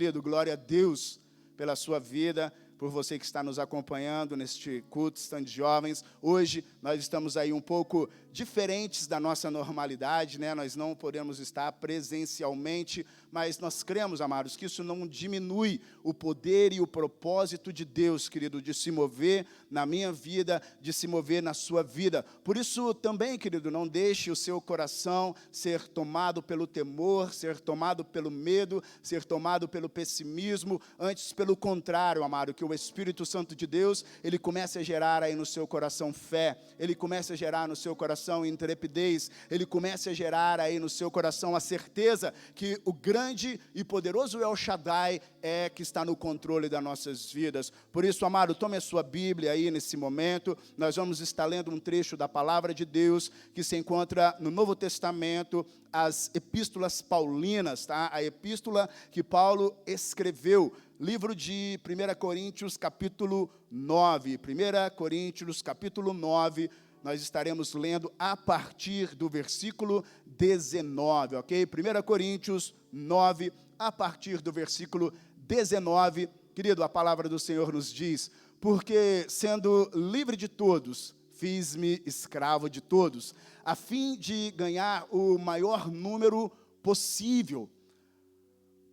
Querido, glória a Deus pela sua vida, por você que está nos acompanhando neste culto, stand de jovens. Hoje nós estamos aí um pouco diferentes da nossa normalidade, né? Nós não podemos estar presencialmente, mas nós cremos, amados, que isso não diminui o poder e o propósito de Deus, querido, de se mover na minha vida, de se mover na sua vida. Por isso também, querido, não deixe o seu coração ser tomado pelo temor, ser tomado pelo medo, ser tomado pelo pessimismo, antes pelo contrário, amado, que o Espírito Santo de Deus, ele comece a gerar aí no seu coração fé, ele comece a gerar no seu coração intrepidez, ele comece a gerar aí no seu coração a certeza que o grande e poderoso El Shaddai é que está no controle das nossas vidas. Por isso, amado, tome a sua Bíblia aí nesse momento, nós vamos estar lendo um trecho da Palavra de Deus que se encontra no Novo Testamento, as epístolas paulinas, tá? A epístola que Paulo escreveu, livro de 1 Coríntios, capítulo 9. 1 Coríntios, capítulo 9, nós estaremos lendo a partir do versículo 19, ok? 1 Coríntios 9, a partir do versículo 19. Querido, a palavra do Senhor nos diz: porque sendo livre de todos, fiz-me escravo de todos, a fim de ganhar o maior número possível.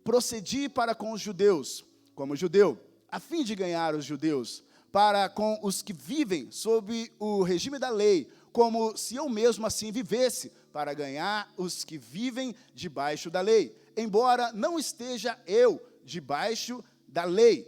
Procedi para com os judeus, como judeu, a fim de ganhar os judeus, para com os que vivem sob o regime da lei, como se eu mesmo assim vivesse, para ganhar os que vivem debaixo da lei, embora não esteja eu debaixo da lei,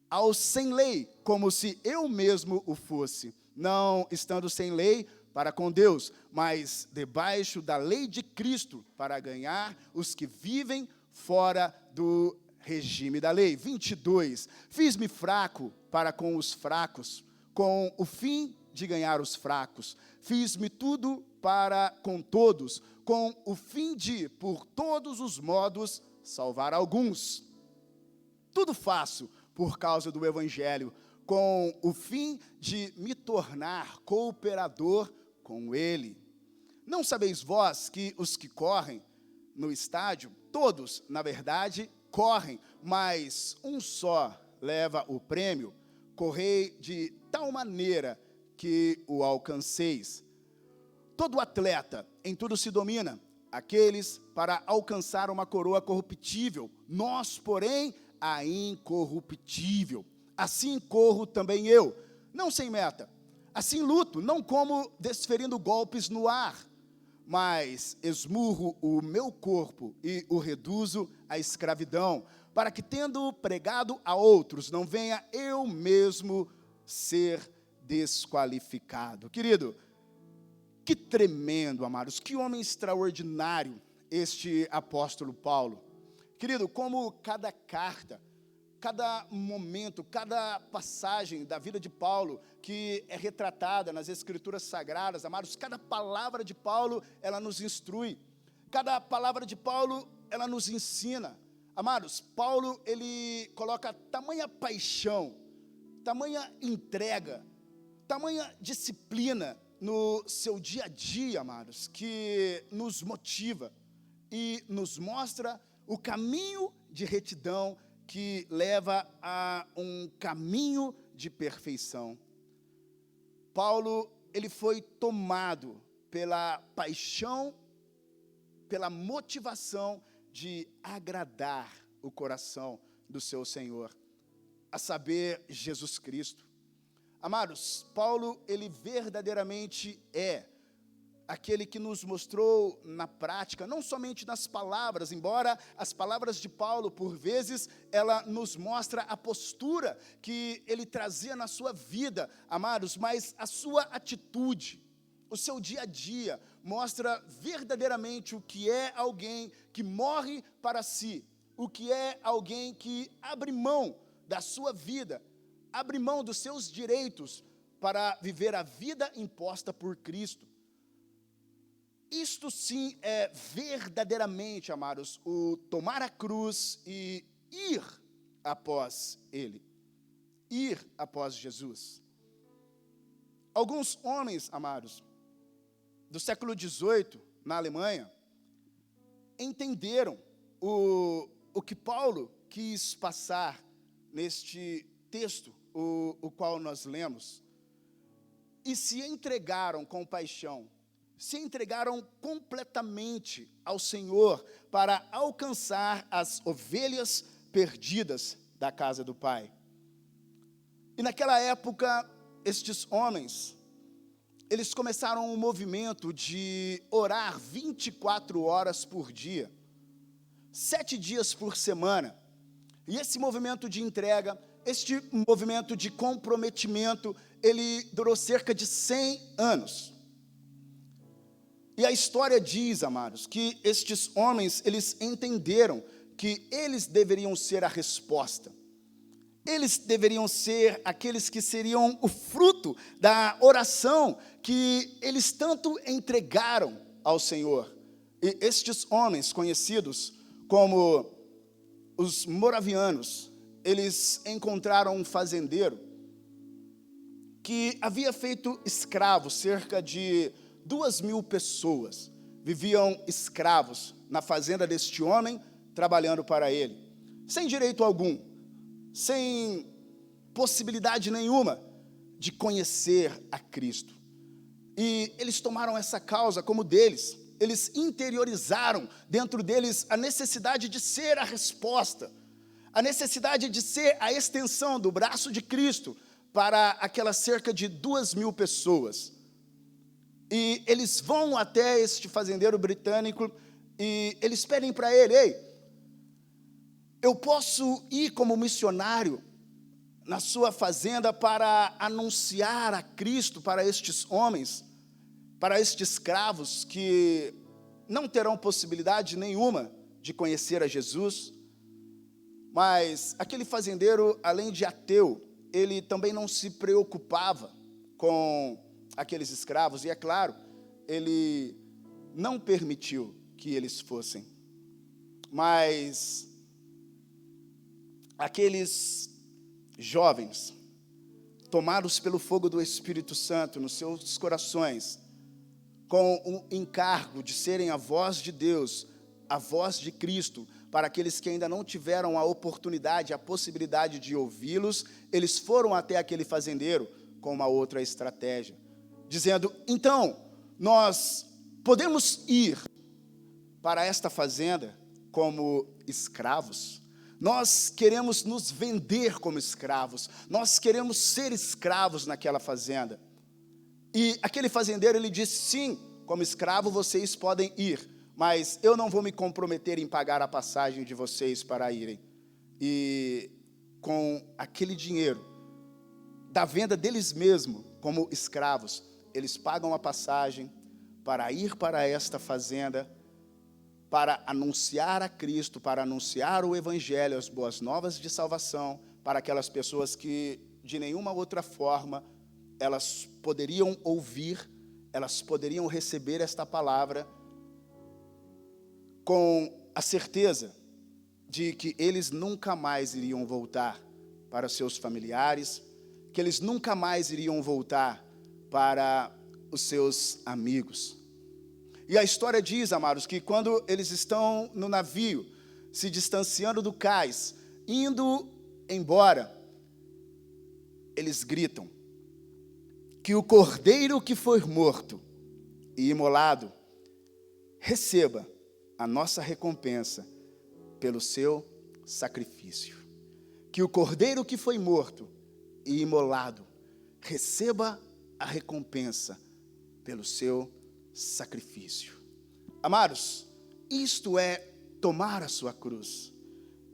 aos sem lei, como se eu mesmo o fosse, não estando sem lei para com Deus, mas debaixo da lei de Cristo, para ganhar os que vivem fora do regime da lei. 22, fiz-me fraco para com os fracos, com o fim de ganhar os fracos. Fiz-me tudo para com todos, com o fim de, por todos os modos, salvar alguns. Tudo faço por causa do Evangelho, com o fim de me tornar cooperador com ele. Não sabeis vós que os que correm no estádio, todos, na verdade, correm, mas um só leva o prêmio? Correi de tal maneira que o alcanceis. Todo atleta em tudo se domina, aqueles para alcançar uma coroa corruptível, nós, porém, a incorruptível. Assim corro também eu, não sem meta. Assim luto, não como desferindo golpes no ar, mas esmurro o meu corpo e o reduzo à escravidão, para que, tendo pregado a outros, não venha eu mesmo ser desqualificado. Querido, que tremendo, amados, que homem extraordinário este apóstolo Paulo. Querido, como cada carta, cada momento, cada passagem da vida de Paulo que é retratada nas Escrituras Sagradas, amados, cada palavra de Paulo, ela nos instrui. Cada palavra de Paulo, ela nos ensina. Amados, Paulo, ele coloca tamanha paixão, tamanha entrega, tamanha disciplina no seu dia a dia, amados, que nos motiva e nos mostra o caminho de retidão que leva a um caminho de perfeição. Paulo, ele foi tomado pela paixão, pela motivação de agradar o coração do seu Senhor, a saber, Jesus Cristo. Amados, Paulo, ele verdadeiramente é aquele que nos mostrou na prática, não somente nas palavras, embora as palavras de Paulo, por vezes, ela nos mostra a postura que ele trazia na sua vida, amados, mas a sua atitude, o seu dia a dia, mostra verdadeiramente o que é alguém que morre para si, o que é alguém que abre mão da sua vida, abre mão dos seus direitos para viver a vida imposta por Cristo. Isto sim é verdadeiramente, amados, o tomar a cruz e ir após Ele, ir após Jesus. Alguns homens, amados, do século XVIII, na Alemanha, entenderam o que Paulo quis passar neste texto, o qual nós lemos, e se entregaram com paixão, se entregaram completamente ao Senhor para alcançar as ovelhas perdidas da casa do Pai. E naquela época, estes homens, eles começaram um movimento de orar 24 horas por dia, 7 dias por semana. E esse movimento de entrega, este movimento de comprometimento, ele durou cerca de 100 anos. E a história diz, amados, que estes homens, eles entenderam que eles deveriam ser a resposta. Eles deveriam ser aqueles que seriam o fruto da oração que eles tanto entregaram ao Senhor. E estes homens, conhecidos como os moravianos, eles encontraram um fazendeiro que havia feito escravos, cerca de 2.000 pessoas viviam escravos na fazenda deste homem, trabalhando para ele, sem direito algum, sem possibilidade nenhuma de conhecer a Cristo. E eles tomaram essa causa como deles, eles interiorizaram dentro deles a necessidade de ser a resposta, a necessidade de ser a extensão do braço de Cristo para aquelas cerca de 2.000 pessoas. E eles vão até este fazendeiro britânico e eles pedem para ele: ei, eu posso ir como missionário na sua fazenda para anunciar a Cristo para estes homens, para estes escravos que não terão possibilidade nenhuma de conhecer a Jesus? Mas aquele fazendeiro, além de ateu, ele também não se preocupava com aqueles escravos, e é claro, ele não permitiu que eles fossem. Mas aqueles jovens, tomados pelo fogo do Espírito Santo nos seus corações, com o encargo de serem a voz de Deus, a voz de Cristo, para aqueles que ainda não tiveram a oportunidade, a possibilidade de ouvi-los, eles foram até aquele fazendeiro com uma outra estratégia, dizendo: então, nós podemos ir para esta fazenda como escravos, nós queremos nos vender como escravos, nós queremos ser escravos naquela fazenda. E aquele fazendeiro, ele disse: sim, como escravo vocês podem ir, mas eu não vou me comprometer em pagar a passagem de vocês para irem. E com aquele dinheiro, da venda deles mesmos como escravos, eles pagam a passagem para ir para esta fazenda, para anunciar a Cristo, para anunciar o Evangelho, as boas novas de salvação, para aquelas pessoas que de nenhuma outra forma elas poderiam ouvir, elas poderiam receber esta palavra, com a certeza de que eles nunca mais iriam voltar para seus familiares, que eles nunca mais iriam voltar para os seus amigos. E a história diz, amados, que quando eles estão no navio, se distanciando do cais, indo embora, eles gritam que o cordeiro que foi morto e imolado receba a nossa recompensa pelo seu sacrifício. Que o cordeiro que foi morto e imolado receba a recompensa pelo seu sacrifício. Amados, isto é tomar a sua cruz.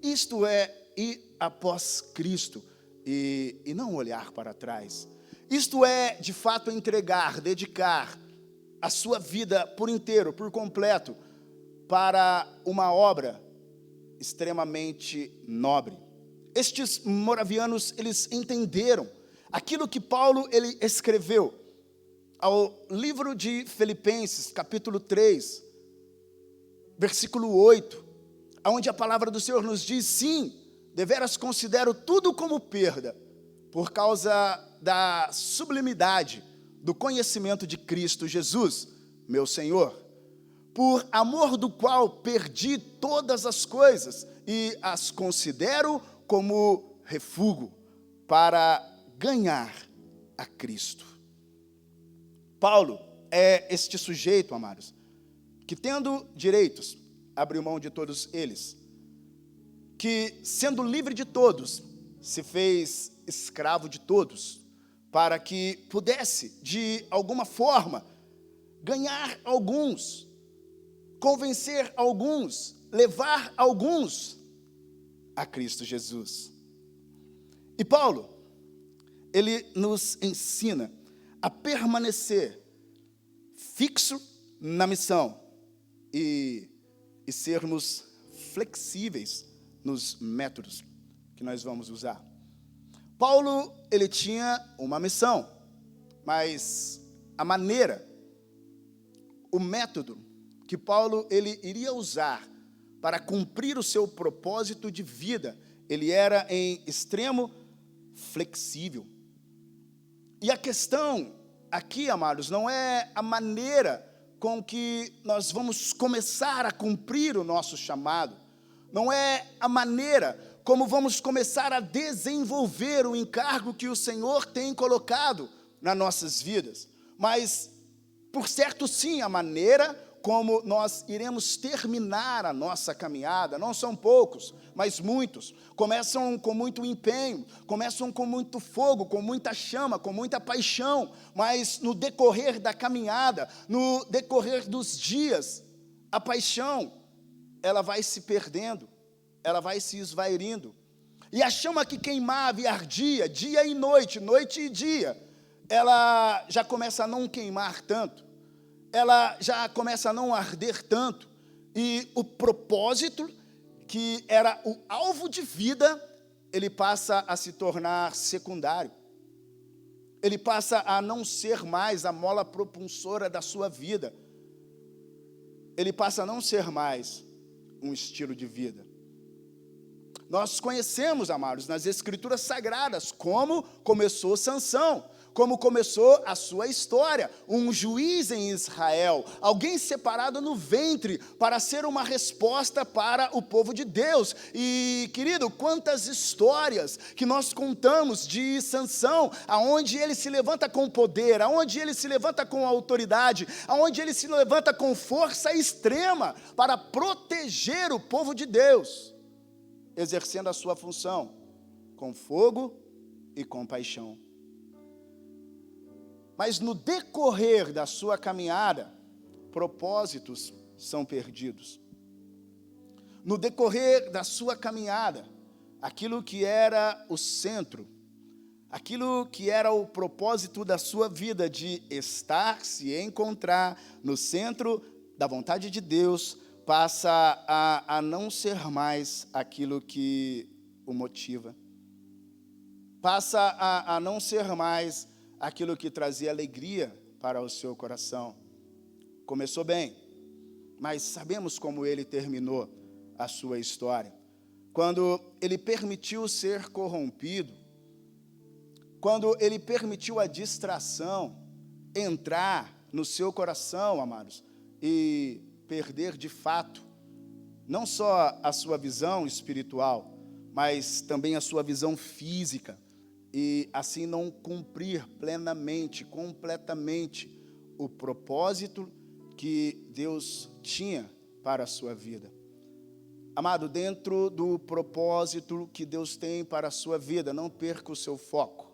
Isto é ir após Cristo e não olhar para trás. Isto é, de fato, entregar, dedicar a sua vida por inteiro, por completo, para uma obra extremamente nobre. Estes moravianos, eles entenderam aquilo que Paulo ele escreveu ao livro de Filipenses, capítulo 3, versículo 8, onde a palavra do Senhor nos diz: sim, deveras considero tudo como perda, por causa da sublimidade do conhecimento de Cristo Jesus, meu Senhor, por amor do qual perdi todas as coisas e as considero como refúgio para ganhar a Cristo. Paulo é este sujeito, amados, que tendo direitos, abriu mão de todos eles, que sendo livre de todos, se fez escravo de todos, para que pudesse, de alguma forma, ganhar alguns, convencer alguns, levar alguns a Cristo Jesus. E Paulo, ele nos ensina a permanecer fixo na missão e sermos flexíveis nos métodos que nós vamos usar. Paulo, ele tinha uma missão, mas a maneira, o método que Paulo ele iria usar para cumprir o seu propósito de vida, ele era em extremo flexível. E a questão aqui, amados, não é a maneira com que nós vamos começar a cumprir o nosso chamado, não é a maneira como vamos começar a desenvolver o encargo que o Senhor tem colocado nas nossas vidas, mas, por certo, sim, a maneira como nós iremos terminar a nossa caminhada. Não são poucos, mas muitos. Começam com muito empenho, começam com muito fogo, com muita chama, com muita paixão, mas no decorrer da caminhada, no decorrer dos dias, a paixão, ela vai se perdendo, ela vai se esvairindo. E a chama que queimava e ardia, dia e noite, noite e dia, ela já começa a não queimar tanto, ela já começa a não arder tanto, e o propósito, que era o alvo de vida, ele passa a se tornar secundário. Ele passa a não ser mais a mola propulsora da sua vida. Ele passa a não ser mais um estilo de vida. Nós conhecemos, amados, nas Escrituras Sagradas, como começou Sansão, como começou a sua história, um juiz em Israel, alguém separado no ventre para ser uma resposta para o povo de Deus. E, querido, quantas histórias que nós contamos de Sansão, aonde ele se levanta com poder, aonde ele se levanta com autoridade, aonde ele se levanta com força extrema para proteger o povo de Deus, exercendo a sua função com fogo e com paixão. Mas no decorrer da sua caminhada, propósitos são perdidos. No decorrer da sua caminhada, aquilo que era o centro, aquilo que era o propósito da sua vida, de estar, se encontrar no centro da vontade de Deus, passa a não ser mais aquilo que o motiva. Passa a não ser mais aquilo que trazia alegria para o seu coração. Começou bem, mas sabemos como ele terminou a sua história. Quando ele permitiu ser corrompido, quando ele permitiu a distração entrar no seu coração, amados, e perder de fato, não só a sua visão espiritual, mas também a sua visão física, e assim não cumprir plenamente, completamente o propósito que Deus tinha para a sua vida. Amado, dentro do propósito que Deus tem para a sua vida, não perca o seu foco.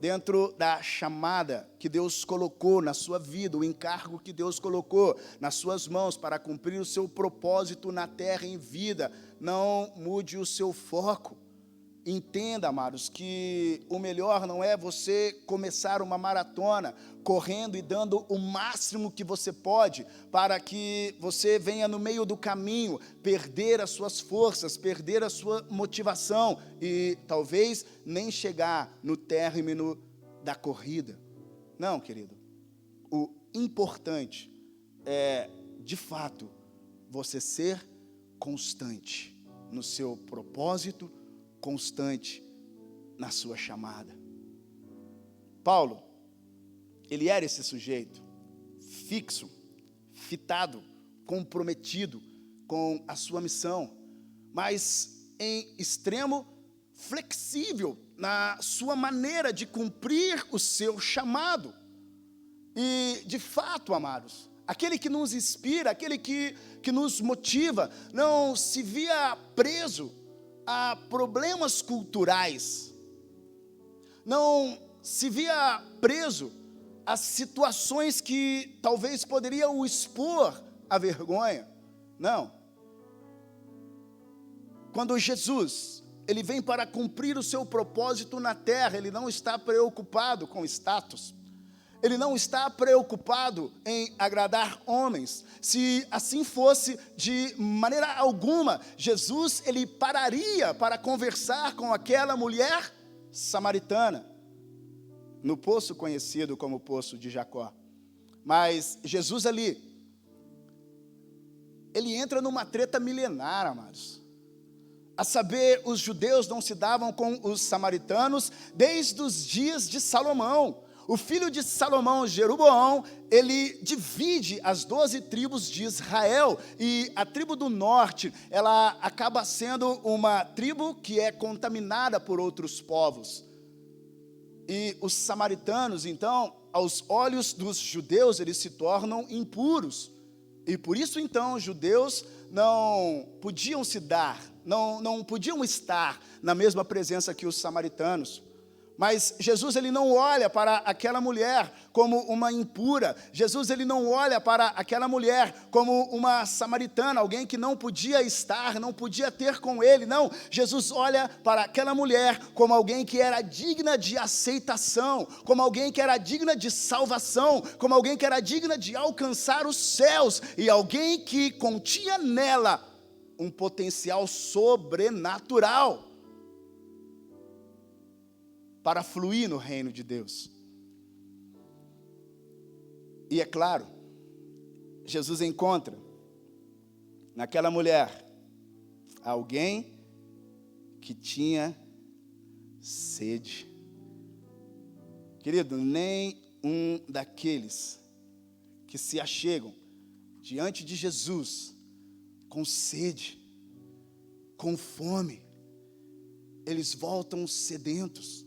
Dentro da chamada que Deus colocou na sua vida, o encargo que Deus colocou nas suas mãos para cumprir o seu propósito na terra em vida, não mude o seu foco. Entenda, amados, que o melhor não é você começar uma maratona correndo e dando o máximo que você pode, para que você venha no meio do caminho perder as suas forças, perder a sua motivação e talvez nem chegar no término da corrida. Não, querido. O importante é, de fato, você ser constante no seu propósito, constante na sua chamada. Paulo, ele era esse sujeito fixo, fitado, comprometido com a sua missão, mas em extremo flexível na sua maneira de cumprir o seu chamado. E, de fato, amados, aquele que nos inspira, aquele que nos motiva, não se via preso a problemas culturais, não se via preso a situações que talvez poderiam o expor à vergonha. Não. Quando Jesus, ele vem para cumprir o seu propósito na terra, ele não está preocupado com status, ele não está preocupado em agradar homens. Se assim fosse, de maneira alguma, Jesus, ele pararia para conversar com aquela mulher samaritana, no poço conhecido como Poço de Jacó. Mas Jesus ali, ele entra numa treta milenar, amados. A saber, os judeus não se davam com os samaritanos desde os dias de Salomão. O filho de Salomão, Jeroboão, ele divide as 12 tribos de Israel, e a tribo do norte, ela acaba sendo uma tribo que é contaminada por outros povos. E os samaritanos, então, aos olhos dos judeus, eles se tornam impuros. E por isso, então, os judeus não podiam se dar, não podiam estar na mesma presença que os samaritanos. Mas Jesus, ele não olha para aquela mulher como uma impura. Jesus, ele não olha para aquela mulher como uma samaritana, alguém que não podia estar, não podia ter com ele. Não, Jesus olha para aquela mulher como alguém que era digna de aceitação, como alguém que era digna de salvação, como alguém que era digna de alcançar os céus, e alguém que continha nela um potencial sobrenatural para fluir no reino de Deus. E é claro, Jesus encontra naquela mulher alguém que tinha sede. Querido, nem um daqueles que se achegam diante de Jesus com sede, com fome, eles voltam sedentos,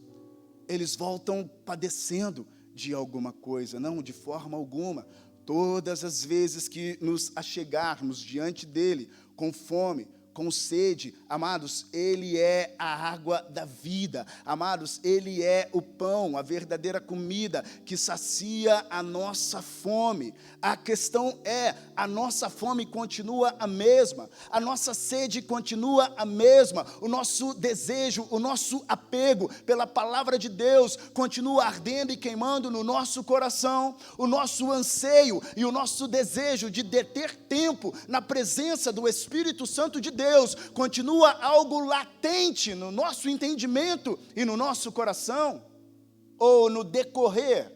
eles voltam padecendo de alguma coisa. Não, de forma alguma. Todas as vezes que nos achegarmos diante dele com fome, com sede, amados, ele é a água da vida. Amados, ele é o pão, a verdadeira comida que sacia a nossa fome. A questão é, a nossa fome continua a mesma, a nossa sede continua a mesma, o nosso desejo, o nosso apego pela palavra de Deus continua ardendo e queimando no nosso coração, o nosso anseio e o nosso desejo de deter tempo na presença do Espírito Santo de Deus continua algo latente no nosso entendimento e no nosso coração. Ou no decorrer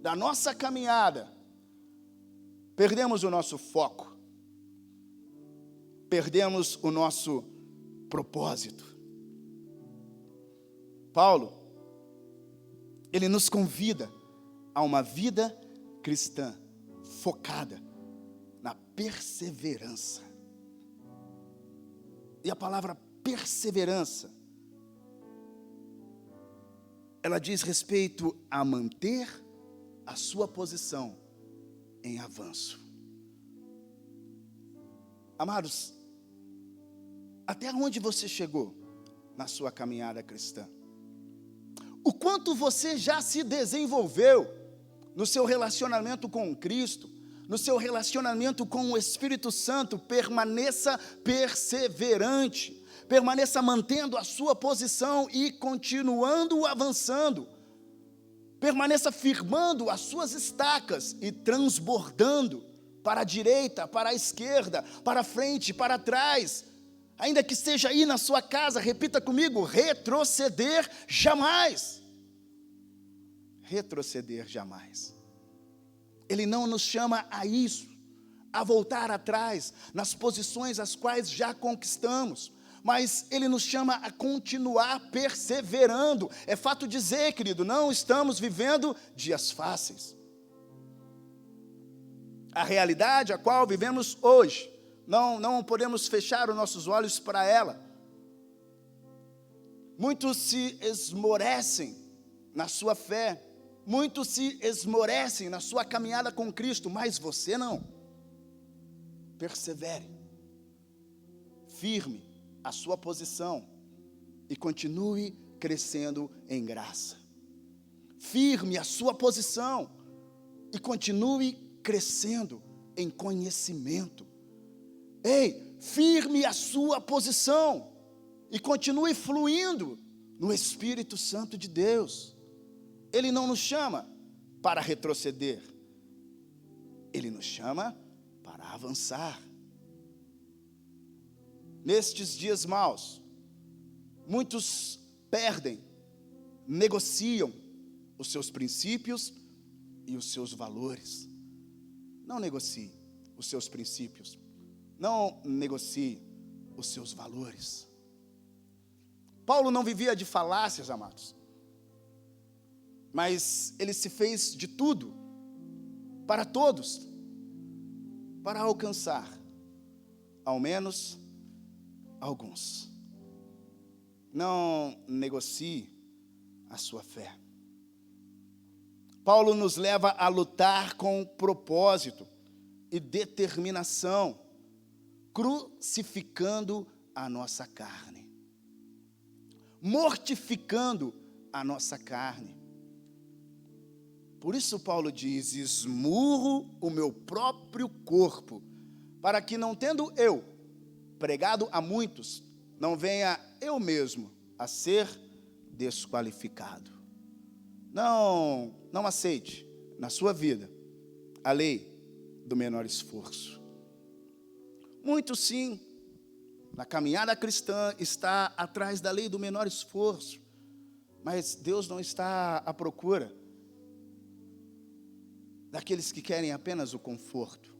da nossa caminhada, perdemos o nosso foco, perdemos o nosso propósito. Paulo, ele nos convida a uma vida cristã focada na perseverança. E a palavra perseverança, ela diz respeito a manter a sua posição em avanço. Amados, até onde você chegou na sua caminhada cristã? O quanto você já se desenvolveu no seu relacionamento com Cristo, no seu relacionamento com o Espírito Santo? Permaneça perseverante, permaneça mantendo a sua posição e continuando avançando, permaneça firmando as suas estacas e transbordando para a direita, para a esquerda, para a frente, para trás. Ainda que esteja aí na sua casa, repita comigo: retroceder jamais. Retroceder jamais. Ele não nos chama a isso, a voltar atrás nas posições as quais já conquistamos, mas Ele nos chama a continuar perseverando. É fato dizer, querido, não estamos vivendo dias fáceis. a realidade a qual vivemos hoje. Não podemos fechar os nossos olhos para ela. Muitos se esmorecem na sua fé, muitos se esmorecem na sua caminhada com Cristo, mas você não. Persevere, firme a sua posição e continue crescendo em graça. Firme a sua posição e continue crescendo em conhecimento. Ei, firme a sua posição e continue fluindo no Espírito Santo de Deus. Ele não nos chama para retroceder, Ele nos chama para avançar. Nestes dias maus, muitos perdem, negociam os seus princípios e os seus valores. Não negocie os seus princípios, não negocie os seus valores. Paulo não vivia de falácias, amados, mas ele se fez de tudo, para todos, para alcançar, ao menos, alguns. Não negocie a sua fé. Paulo nos leva a lutar com propósito e determinação, crucificando a nossa carne, mortificando a nossa carne. Por isso Paulo diz: esmurro o meu próprio corpo, para que não tendo eu pregado a muitos, não venha eu mesmo a ser desqualificado. Não aceite na sua vida a lei do menor esforço. Muito sim, na caminhada cristã está atrás da lei do menor esforço, mas Deus não está à procura daqueles que querem apenas o conforto.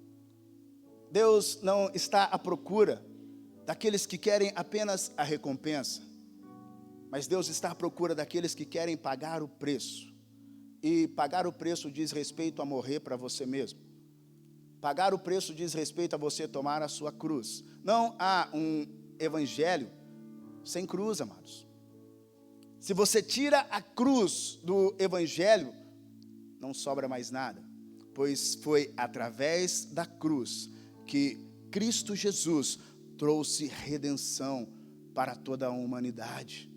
Deus não está à procura daqueles que querem apenas a recompensa, mas Deus está à procura daqueles que querem pagar o preço. E pagar o preço diz respeito a morrer para você mesmo. Pagar o preço diz respeito a você tomar a sua cruz. Não há um evangelho sem cruz, amados. Se você tira a cruz do evangelho, não sobra mais nada, pois foi através da cruz que Cristo Jesus trouxe redenção para toda a humanidade.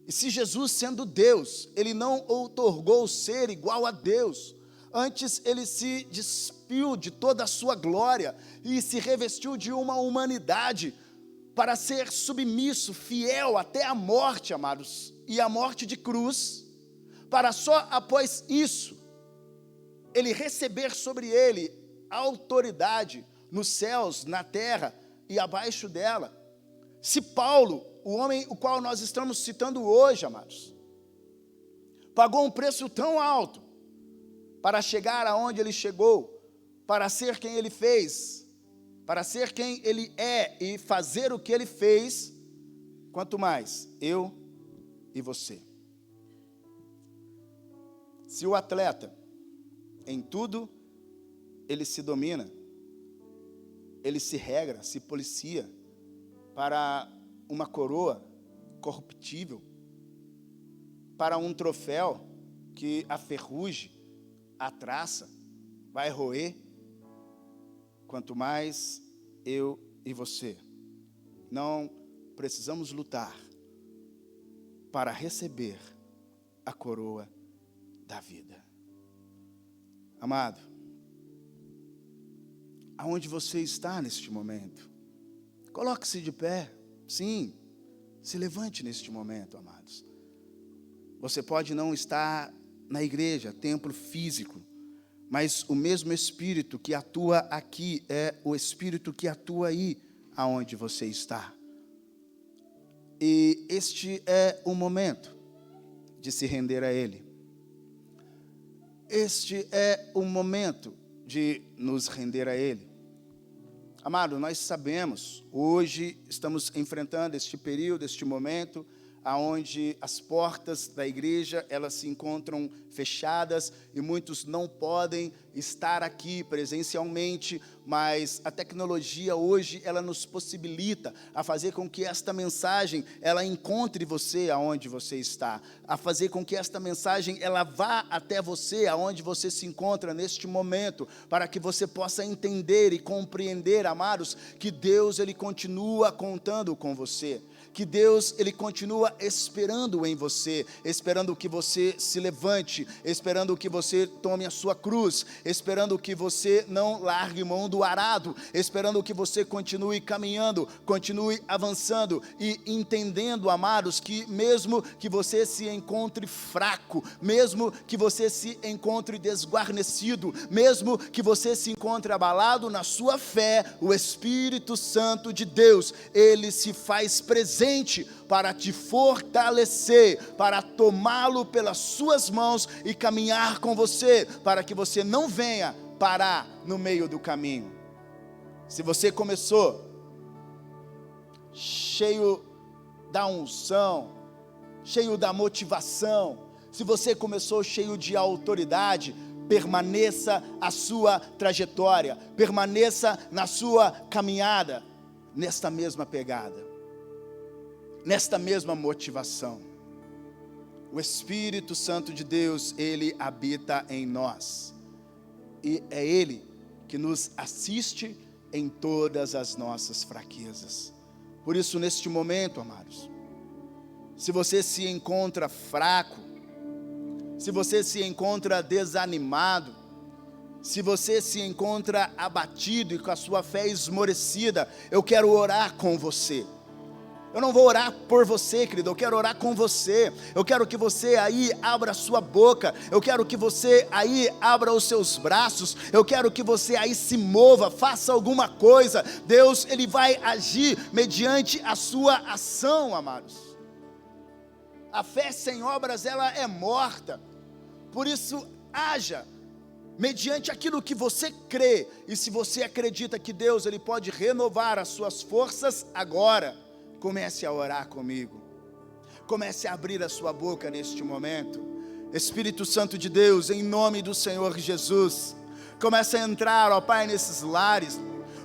E se Jesus, sendo Deus, Ele não outorgou ser igual a Deus, antes Ele se despiu de toda a sua glória e se revestiu de uma humanidade para ser submisso, fiel até a morte, amados, e a morte de cruz, para só após isso, Ele receber sobre Ele a autoridade nos céus, na terra e abaixo dela. Se Paulo, o homem o qual nós estamos citando hoje, amados, pagou um preço tão alto para chegar aonde ele chegou, para ser quem ele fez, para ser quem ele é e fazer o que ele fez, quanto mais eu e você. Se o atleta, em tudo, ele se domina, ele se regra, se policia para uma coroa corruptível, para um troféu que a ferrugem, a traça, vai roer, quanto mais eu e você. Não precisamos lutar para receber a coroa da vida. Amado, aonde você está neste momento? Coloque-se de pé, sim, se levante neste momento, amados. Você pode não estar na igreja, templo físico, mas o mesmo Espírito que atua aqui é o Espírito que atua aí, aonde você está. E este é o momento de se render a Ele. Este é o momento de nos render a Ele. Amado, nós sabemos, hoje estamos enfrentando este período, este momento, onde as portas da igreja, elas se encontram fechadas e muitos não podem estar aqui presencialmente, mas a tecnologia hoje, ela nos possibilita a fazer com que esta mensagem, ela encontre você aonde você está, a fazer com que esta mensagem, ela vá até você aonde você se encontra neste momento, para que você possa entender e compreender, amados, que Deus, Ele continua contando com você, que Deus, Ele continua esperando em você, esperando que você se levante, esperando que você tome a sua cruz, esperando que você não largue mão do arado, esperando que você continue caminhando, continue avançando e entendendo, amados, que mesmo que você se encontre fraco, mesmo que você se encontre desguarnecido, mesmo que você se encontre abalado na sua fé, o Espírito Santo de Deus, Ele se faz presente para te fortalecer, para tomá-lo pelas suas mãos e caminhar com você, para que você não venha parar no meio do caminho. Se você começou cheio da unção, cheio da motivação, se você começou cheio de autoridade, permaneça a sua trajetória, permaneça na sua caminhada, nesta mesma pegada, nesta mesma motivação. O Espírito Santo de Deus, Ele habita em nós, e é Ele que nos assiste em todas as nossas fraquezas. Por isso, neste momento, amados, se você se encontra fraco, se você se encontra desanimado, se você se encontra abatido e com a sua fé esmorecida, eu quero orar com você. Eu não vou orar por você, querido, eu quero orar com você. Eu quero que você aí abra a sua boca, eu quero que você aí abra os seus braços, eu quero que você aí se mova, faça alguma coisa. Deus, Ele vai agir mediante a sua ação, amados. A fé sem obras, ela é morta. Por isso, haja mediante aquilo que você crê. E se você acredita que Deus, Ele pode renovar as suas forças agora, comece a orar comigo, comece a abrir a sua boca neste momento. Espírito Santo de Deus, em nome do Senhor Jesus, comece a entrar, ó Pai, nesses lares,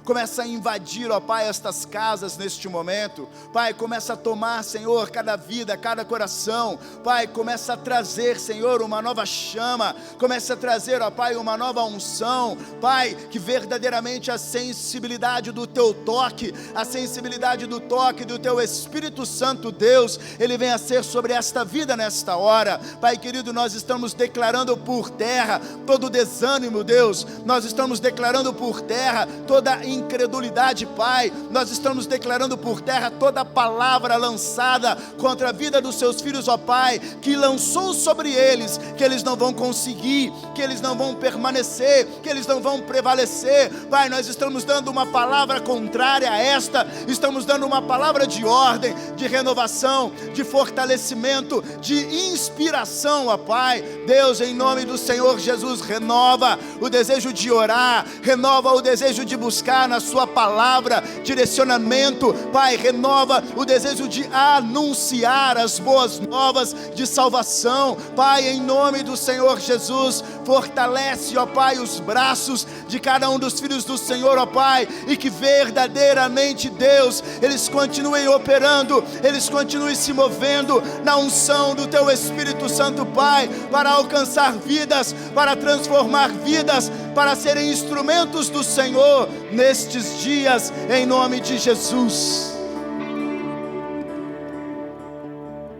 começa a invadir, ó Pai, estas casas neste momento. Pai, começa a tomar, Senhor, cada vida, cada coração. Pai, começa a trazer, Senhor, uma nova chama. Começa a trazer, ó Pai, uma nova unção. Pai, que verdadeiramente a sensibilidade do Teu toque, a sensibilidade do toque do Teu Espírito Santo, Deus, Ele venha a ser sobre esta vida nesta hora. Pai querido, nós estamos declarando por terra todo desânimo, Deus. Nós estamos declarando por terra toda incredulidade, Pai. Nós estamos declarando por terra toda palavra lançada contra a vida dos seus filhos, ó Pai, que lançou sobre eles, que eles não vão conseguir, que eles não vão permanecer, que eles não vão prevalecer. Pai, nós estamos dando uma palavra contrária a esta, estamos dando uma palavra de ordem, de renovação, de fortalecimento, de inspiração, ó Pai. Deus, em nome do Senhor Jesus, renova o desejo de orar, renova o desejo de buscar na sua palavra direcionamento. Pai, renova o desejo de anunciar as boas novas de salvação. Pai, em nome do Senhor Jesus, fortalece, ó Pai, os braços de cada um dos filhos do Senhor, ó Pai, e que verdadeiramente, Deus, eles continuem operando, eles continuem se movendo na unção do Teu Espírito Santo, Pai, para alcançar vidas, para transformar vidas, para serem instrumentos do Senhor nestes dias, em nome de Jesus.